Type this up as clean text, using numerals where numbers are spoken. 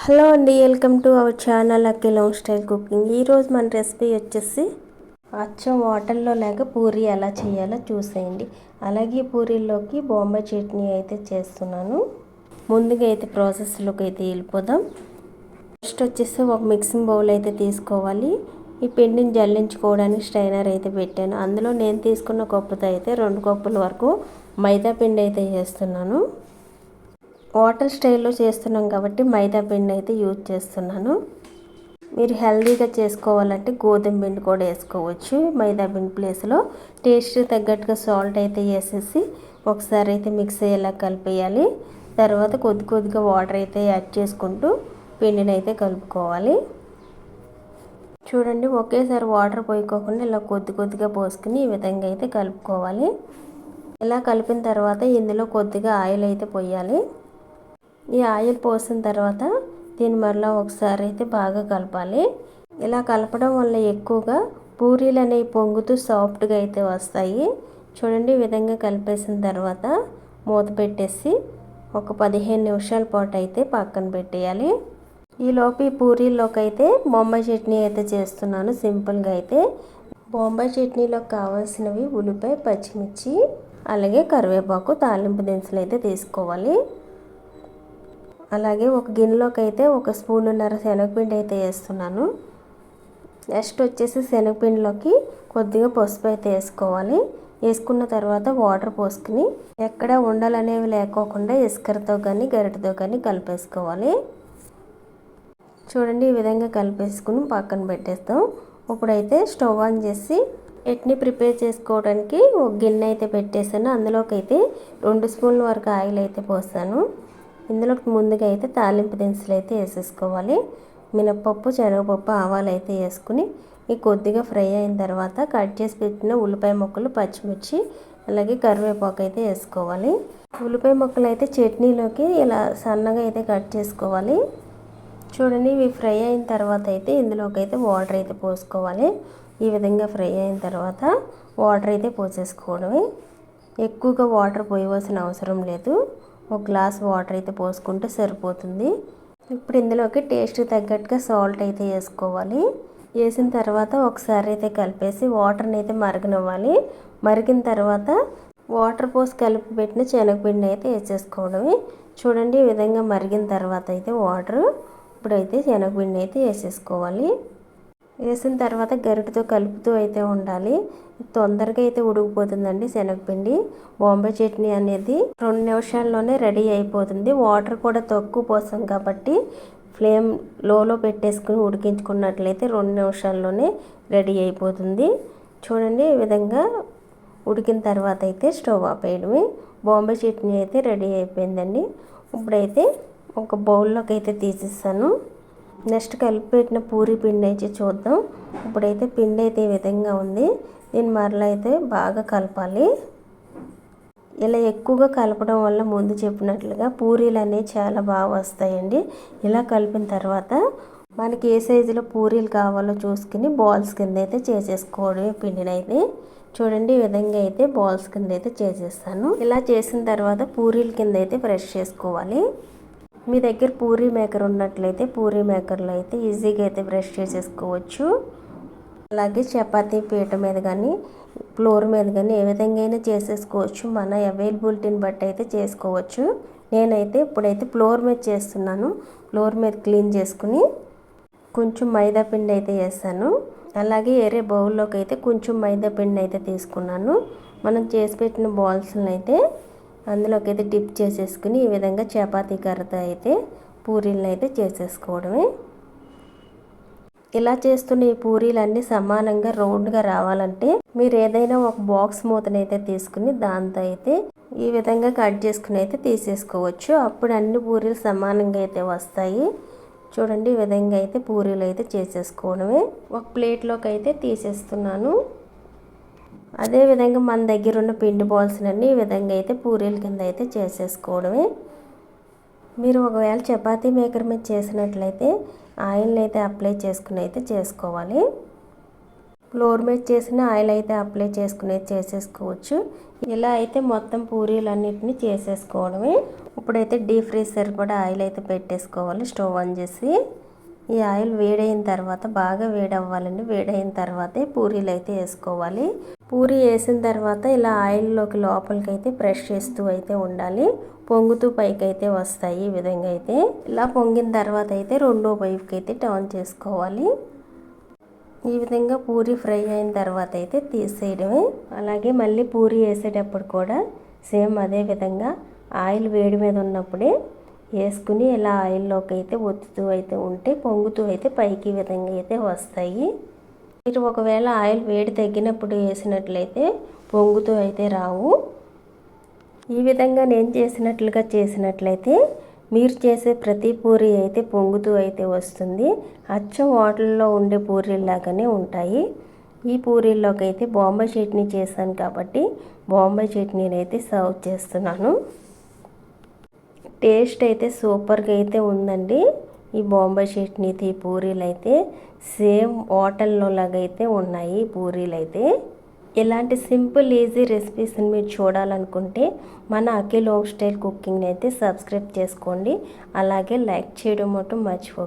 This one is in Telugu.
హలో అండి, welcome to our channel lucky long style cooking. ఈరోజు మన రెసిపీ వచ్చేసి అచ్చం వాటర్లో లేక పూరి ఎలా చేయాలో చూసేయండి. అలాగే పూరీల్లోకి బొంబాయి చట్నీ అయితే చేస్తున్నాను. ముందుగా అయితే ప్రాసెస్లోకి అయితే వెళ్ళిపోదాం. ఫస్ట్ వచ్చేసి ఒక మిక్సింగ్ బౌల్ అయితే తీసుకోవాలి. ఈ పిండిని జల్లించుకోవడానికి స్ట్రైనర్ అయితే పెట్టాను. అందులో నేను తీసుకున్న కప్పుతో అయితే 2 కప్పుల వరకు మైదా పిండి అయితే చేస్తున్నాను. హోటల్ స్టైల్లో చేస్తున్నాం కాబట్టి మైదా పిండి అయితే యూజ్ చేస్తున్నాను. మీరు హెల్తీగా చేసుకోవాలంటే గోధుమ పిండి కూడా వేసుకోవచ్చు మైదా పిండి ప్లేస్లో. టేస్ట్ తగ్గట్టుగా సాల్ట్ అయితే వేసేసి ఒకసారి అయితే మిక్స్ అయ్యేలా కలిపేయాలి. తర్వాత కొద్దిగా వాటర్ అయితే యాడ్ చేసుకుంటూ పిండిని అయితే కలుపుకోవాలి. చూడండి, ఒకేసారి వాటర్ పోయికోకుండా ఇలా కొద్దిగా పోసుకుని ఈ విధంగా అయితే కలుపుకోవాలి. ఇలా కలిపిన తర్వాత ఇందులో కొద్దిగా ఆయిల్ అయితే పోయాలి. ఈ ఆయిల్ పోసిన తర్వాత దీన్ని మరలా ఒకసారి అయితే బాగా కలపాలి. ఇలా కలపడం వల్ల ఎక్కువగా పూరీలు అనేవి పొంగుతూ సాఫ్ట్గా అయితే వస్తాయి. చూడండి, ఈ విధంగా కలిపేసిన తర్వాత మూత పెట్టేసి ఒక 15 నిమిషాల పాటు అయితే పక్కన పెట్టేయాలి. ఈలోపు ఈ పూరీల్లోకి అయితే బొంబాయి చట్నీ అయితే చేస్తున్నాను. సింపుల్గా అయితే బొంబాయి చట్నీలోకి కావాల్సినవి ఉల్లిపాయ, పచ్చిమిర్చి, అలాగే కరివేపాకు, తాలింపు దినుసులు అయితే తీసుకోవాలి. అలాగే ఒక గిన్నెలోకి అయితే 1 స్పూనున్నర శనగపిండి అయితే వేస్తున్నాను. నెక్స్ట్ వచ్చేసి శనగపిండిలోకి కొద్దిగా పసుపు అయితే వేసుకోవాలి. వేసుకున్న తర్వాత వాటర్ పోసుకుని ఎక్కడ ఉండలు అనేవి లేకోకుండా ఇసుకరతో కానీ గరిటతో కానీ కలిపేసుకోవాలి. చూడండి, ఈ విధంగా కలిపేసుకుని పక్కన పెట్టేస్తాం. ఇప్పుడైతే స్టవ్ ఆన్ చేసి చట్నీ ప్రిపేర్ చేసుకోవడానికి ఒక గిన్నె అయితే పెట్టేసాను. అందులోకి అయితే 2 స్పూన్ల వరకు ఆయిల్ అయితే పోసాను. ఇందులోకి ముందుగా అయితే తాలింపు దినుసులు అయితే వేసేసుకోవాలి. మినపప్పు, శనగపప్పు, ఆవాలు అయితే వేసుకుని ఈ కొద్దిగా ఫ్రై అయిన తర్వాత కట్ చేసి పెట్టిన ఉల్లిపాయ ముక్కలు, పచ్చిమిర్చి, అలాగే కరివేపాకు అయితే వేసుకోవాలి. ఉల్లిపాయ ముక్కలు అయితే చట్నీలోకి ఇలా సన్నగా అయితే కట్ చేసుకోవాలి. చూడండి, ఇవి ఫ్రై అయిన తర్వాత అయితే ఇందులోకి అయితే వాటర్ అయితే పోసుకోవాలి. ఈ విధంగా ఫ్రై అయిన తర్వాత వాటర్ అయితే పోసేసుకోవడమే. ఎక్కువగా వాటర్ పోయవలసిన అవసరం లేదు. 1 గ్లాస్ వాటర్ అయితే పోసుకుంటే సరిపోతుంది. ఇప్పుడు ఇందులోకి టేస్ట్ తగ్గట్టుగా సాల్ట్ అయితే వేసుకోవాలి. వేసిన తర్వాత ఒకసారి అయితే కలిపేసి వాటర్ని అయితే మరగనివ్వాలి. మరిగిన తర్వాత వాటర్ పోసి కలిపి పెట్టిన శనగపిండి అయితే వేసేసుకోవడమే. చూడండి, ఈ విధంగా మరిగిన తర్వాత అయితే వాటర్ ఇప్పుడైతే శనగపిండి అయితే వేసేసుకోవాలి. వేసిన తర్వాత గరిటతో కలుపుతూ అయితే ఉండాలి. తొందరగా అయితే ఉడికిపోతుందండి శనగపిండి. బొంబాయి చట్నీ అనేది 2 నిమిషాల్లోనే రెడీ అయిపోతుంది. వాటర్ కూడా తక్కువ పోసాం కాబట్టి ఫ్లేమ్ లోలో పెట్టేసుకుని ఉడికించుకున్నట్లయితే 2 నిమిషాల్లోనే రెడీ అయిపోతుంది. చూడండి, ఈ విధంగా ఉడికిన తర్వాత అయితే స్టవ్ ఆపేయడమే. బొంబాయి చట్నీ అయితే రెడీ అయిపోయిందండి. ఇప్పుడైతే ఒక బౌల్లోకి అయితే తీసేస్తాను. నెక్స్ట్ కలిపి పెట్టిన పూరీ పిండి అయితే చూద్దాం. ఇప్పుడైతే పిండి అయితే ఈ విధంగా ఉంది. దీన్ని మరలా అయితే బాగా కలపాలి. ఇలా ఎక్కువగా కలపడం వల్ల ముందు చెప్పినట్లుగా పూరీలు అనేవి చాలా బాగా వస్తాయండి. ఇలా కలిపిన తర్వాత మనకి ఏ సైజులో పూరీలు కావాలో చూసుకుని బాల్స్ కింద అయితే చేసేసుకోవడమే పిండిని అయితే. చూడండి, ఈ విధంగా అయితే బాల్స్ కింద అయితే చేసేస్తాను. ఇలా చేసిన తర్వాత పూరీల కింద అయితే ఫ్రెష్ చేసుకోవాలి. మీ దగ్గర పూరీ మేకర్ ఉన్నట్లయితే పూరీ మేకర్లో అయితే ఈజీగా అయితే బ్రష్ చేసేసుకోవచ్చు. అలాగే చపాతీ పీట మీద కానీ ఫ్లోర్ మీద కానీ ఏ విధంగా అయినా చేసేసుకోవచ్చు. మన అవైలబిలిటీని బట్టి అయితే చేసుకోవచ్చు. నేనైతే ఇప్పుడైతే ఫ్లోర్ మీద చేస్తున్నాను. ఫ్లోర్ మీద క్లీన్ చేసుకుని కొంచెం మైదా పిండి అయితే వేసాను. అలాగే వేరే బౌల్లోకి అయితే కొంచెం మైదా పిండి అయితే తీసుకున్నాను. మనం చేసి పెట్టిన బాల్స్ని అయితే అందులోకి అయితే డిప్ చేసేసుకుని ఈ విధంగా చపాతీ కర్రతో అయితే పూరీలను అయితే చేసేసుకోవడమే. ఇలా చేస్తున్న ఈ పూరీలన్నీ సమానంగా రౌండ్గా రావాలంటే మీరు ఏదైనా ఒక బాక్స్ మూతను అయితే తీసుకుని దాంతో అయితే ఈ విధంగా కట్ చేసుకుని అయితే తీసేసుకోవచ్చు. అప్పుడు అన్ని పూరీలు సమానంగా అయితే వస్తాయి. చూడండి, ఈ విధంగా అయితే పూరీలు అయితే చేసేసుకోవడమే. ఒక ప్లేట్లోకి అయితే తీసేస్తున్నాను. అదేవిధంగా మన దగ్గర ఉన్న పిండి బాల్స్లన్నీ ఈ విధంగా అయితే పూరీల కింద అయితే చేసేసుకోవడమే. మీరు ఒకవేళ చపాతీ మేకర్ మీద చేసినట్లయితే ఆయిల్ని అయితే అప్లై చేసుకుని అయితే చేసుకోవాలి. ఫ్లోర్ మీద చేసిన ఆయిల్ అయితే అప్లై చేసేసుకోవచ్చు. ఇలా అయితే మొత్తం పూరీలన్నిటిని చేసేసుకోవడమే. ఇప్పుడైతే డీప్ ఫ్రై సరిపడా ఆయిల్ అయితే పెట్టేసుకోవాలి. స్టవ్ ఆన్ చేసి ఈ ఆయిల్ వేడైన తర్వాత బాగా వేడవ్వాలండి. వేడైన తర్వాతే పూరీలు అయితే వేసుకోవాలి. పూరీ వేసిన తర్వాత ఇలా ఆయిల్లోకి లోపలికి అయితే ప్రెస్ చేస్తూ అయితే ఉండాలి. పొంగుతూ పైకి అయితే వస్తాయి. ఈ విధంగా అయితే ఇలా పొంగిన తర్వాత అయితే రెండో వైపుకి అయితే టర్న్ చేసుకోవాలి. ఈ విధంగా పూరీ ఫ్రై అయిన తర్వాత అయితే తీసేయడమే. అలాగే మళ్ళీ పూరీ వేసేటప్పుడు కూడా సేమ్ అదే విధంగా ఆయిల్ వేడి మీద ఉన్నప్పుడే వేసుకుని ఇలా ఆయిల్లోకి అయితే ఒత్తుతూ అయితే ఉంటే పొంగుతూ అయితే పైకి విధంగా అయితే వస్తాయి. మీరు ఒకవేళ ఆయిల్ వేడి తగ్గినప్పుడు వేసినట్లయితే పొంగుతూ అయితే రావు. ఈ విధంగా నేను చేసినట్లయితే మీరు చేసే ప్రతి పూరీ అయితే పొంగుతూ అయితే వస్తుంది. అచ్చం హోటల్లో ఉండే పూరీలాగానే ఉంటాయి. ఈ పూరీల్లోకి అయితే బాంబే చట్నీ చేశాను కాబట్టి బాంబే చట్నీని అయితే సర్వ్ చేస్తున్నాను. టేస్ట్ అయితే సూపర్గా అయితే ఉందండి. ఈ బాంబే చట్నీతో పూరీలు అయితే సేమ్ హోటల్లో లాగా అయితే ఉన్నాయి పూరీలు అయితే. ఇలాంటి సింపుల్ ఈజీ రెసిపీస్ని మీరు చూడాలనుకుంటే మన అఖిల్ హోమ్ స్టైల్ కుకింగ్ని అయితే సబ్స్క్రైబ్ చేసుకోండి. అలాగే లైక్ చేయడం మటుకు మర్చిపోకండి.